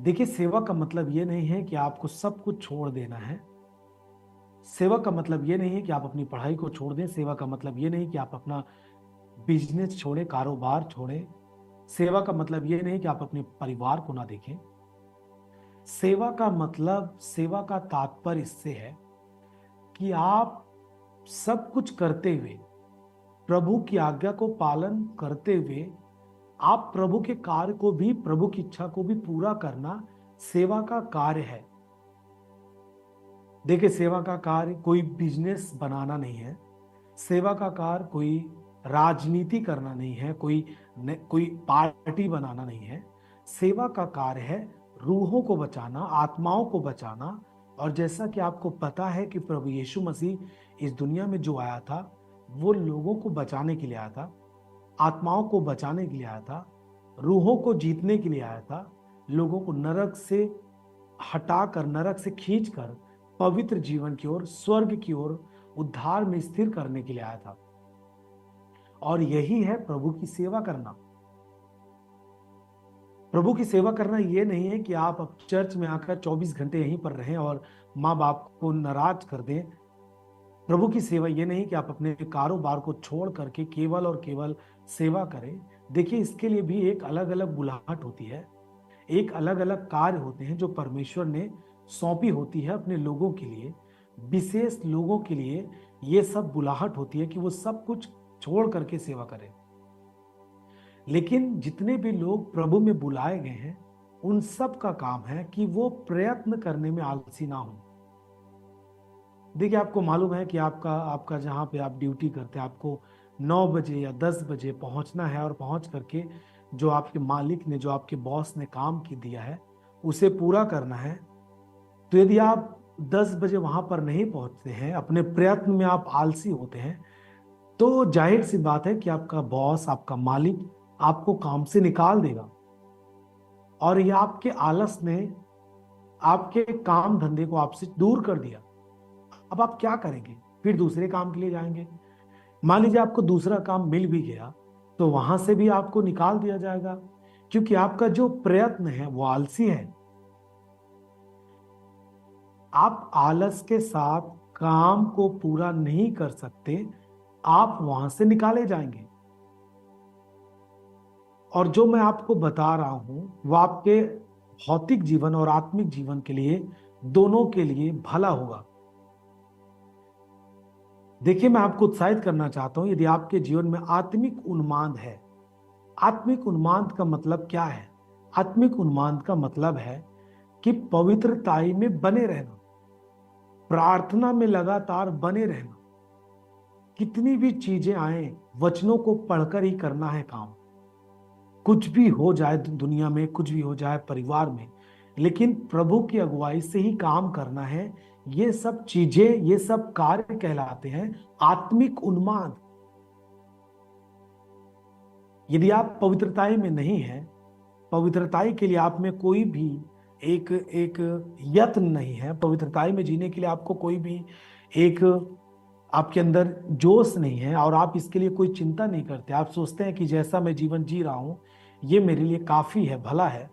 देखिए, सेवा का मतलब ये नहीं है कि आपको सब कुछ छोड़ देना है। सेवा का मतलब ये नहीं है कि आप अपनी पढ़ाई को छोड़ दें। सेवा का मतलब ये नहीं कि आप अपना बिजनेस छोड़ें, कारोबार छोड़ें। सेवा का मतलब ये नहीं कि आप अपने परिवार को ना देखें। सेवा का मतलब, सेवा का तात्पर्य इससे है कि आप सब कुछ करते हुए, प्रभु की आज्ञा को पालन करते हुए, आप प्रभु के कार्य को भी, प्रभु की इच्छा को भी पूरा करना सेवा का कार्य है। देखिए, सेवा का कार्य कोई बिजनेस बनाना नहीं है। सेवा का कार्य कोई राजनीति करना नहीं है, कोई पार्टी बनाना नहीं है। सेवा का कार्य है रूहों को बचाना, आत्माओं को बचाना। और जैसा कि आपको पता है कि प्रभु यीशु मसीह इस दुनिया में जो आया था, वो लोगों को बचाने के लिए आया था, आत्माओं को बचाने के लिए आया था, रूहों को जीतने के लिए आया था, लोगों को नरक से हटाकर, नरक से खींचकर पवित्र जीवन की ओर, स्वर्ग की ओर, उद्धार में स्थिर करने के लिए आया था। और यही है प्रभु की सेवा करना। प्रभु की सेवा करना ये नहीं है कि आप अब चर्च में आकर 24 घंटे यहीं पर रहें और माँ बाप को नाराज कर दें। प्रभु की सेवा ये नहीं कि आप अपने कारोबार को छोड़ करके केवल और केवल सेवा करें। देखिए, इसके लिए भी एक अलग अलग बुलाहट होती है, एक अलग अलग कार्य होते हैं जो परमेश्वर ने सौंपी होती है अपने लोगों के लिए, विशेष लोगों के लिए। ये सब बुलाहट होती है कि वो सब कुछ छोड़ करके सेवा करें। लेकिन जितने भी लोग प्रभु में बुलाए गए हैं, उन सब का काम है कि वो प्रयत्न करने में आलसी ना हो। देखिए, आपको मालूम है कि आपका आपका जहाँ पे आप ड्यूटी करते हैं, आपको 9 बजे या 10 बजे पहुँचना है और पहुँच करके जो आपके मालिक ने, जो आपके बॉस ने काम की दिया है, उसे पूरा करना है। तो यदि आप 10 बजे वहां पर नहीं पहुंचते हैं, अपने प्रयत्न में आप आलसी होते हैं, तो जाहिर सी बात है कि आपका बॉस, आपका मालिक आपको काम से निकाल देगा। और ये आपके आलस ने आपके काम धंधे को आपसे दूर कर दिया। अब आप क्या करेंगे? फिर दूसरे काम के लिए जाएंगे। मान लीजिए आपको दूसरा काम मिल भी गया, तो वहां से भी आपको निकाल दिया जाएगा, क्योंकि आपका जो प्रयत्न है वो आलसी है। आप आलस के साथ काम को पूरा नहीं कर सकते, आप वहां से निकाले जाएंगे। और जो मैं आपको बता रहा हूं वो आपके भौतिक जीवन और आत्मिक जीवन के लिए, दोनों के लिए भला होगा। देखिए, मैं आपको उत्साहित करना चाहता हूं, यदि आपके जीवन में आत्मिक उन्माद है। आत्मिक उन्माद का मतलब क्या है? आत्मिक उन्माद का मतलब है कि पवित्रताई में बने रहना, प्रार्थना में लगातार बने रहना। कितनी भी चीजें आए, वचनों को पढ़कर ही करना है काम। कुछ भी हो जाए दुनिया में, कुछ भी हो जाए परिवार में, लेकिन प्रभु की अगुवाई से ही काम करना है। ये सब चीजें, ये सब कार्य कहलाते हैं आत्मिक उन्माद। यदि आप पवित्रताई में नहीं हैं, पवित्रताई के लिए आप में कोई भी एक एक यत्न नहीं है, पवित्रताई में जीने के लिए आपको कोई भी एक, आपके अंदर जोश नहीं है, और आप इसके लिए कोई चिंता नहीं करते, आप सोचते हैं कि जैसा मैं जीवन जी रहा हूं ये मेरे लिए काफी है, भला है,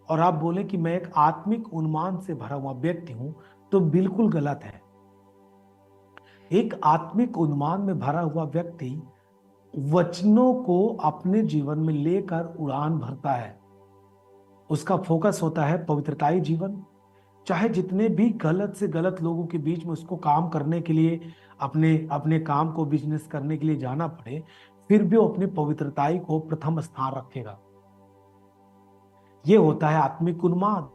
और आप बोले कि मैं एक आत्मिक उन्माद से भरा हुआ व्यक्ति हूं, तो बिल्कुल गलत है। एक आत्मिक उन्माद में भरा हुआ व्यक्ति वचनों को अपने जीवन में लेकर उड़ान भरता है। उसका फोकस होता है पवित्रताई जीवन। चाहे जितने भी गलत से गलत लोगों के बीच में उसको काम करने के लिए, अपने अपने काम को, बिजनेस करने के लिए जाना पड़े, फिर भी वो अपनी पवित्रताई को प्रथम स्थान रखेगा। ये होता है आत्मिक उन्माद।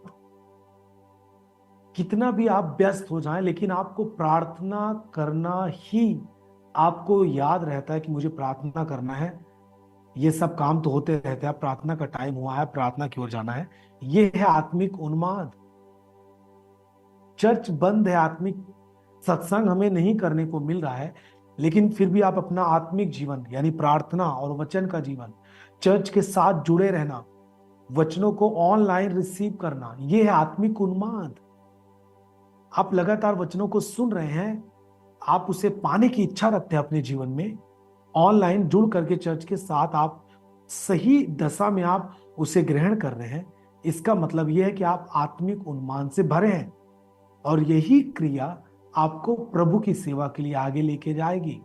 कितना भी आप व्यस्त हो जाएं, लेकिन आपको प्रार्थना करना ही, आपको याद रहता है कि मुझे प्रार्थना करना है। ये सब काम तो होते रहते हैं, प्रार्थना का टाइम हुआ है, प्रार्थना की ओर जाना है। ये है आत्मिक उन्माद। चर्च बंद है, आत्मिक सत्संग हमें नहीं करने को मिल रहा है, लेकिन फिर भी आप अपना आत्मिक जीवन यानी प्रार्थना और वचन का जीवन, चर्च के साथ जुड़े रहना, वचनों को ऑनलाइन रिसीव करना, यह है आत्मिक उन्माद। आप लगातार वचनों को सुन रहे हैं, आप उसे पाने की इच्छा रखते हैं अपने जीवन में, ऑनलाइन जुड़ करके चर्च के साथ आप सही दशा में आप उसे ग्रहण कर रहे हैं, इसका मतलब यह है कि आप आत्मिक उन्माद से भरे हैं और यही क्रिया आपको प्रभु की सेवा के लिए आगे लेके जाएगी।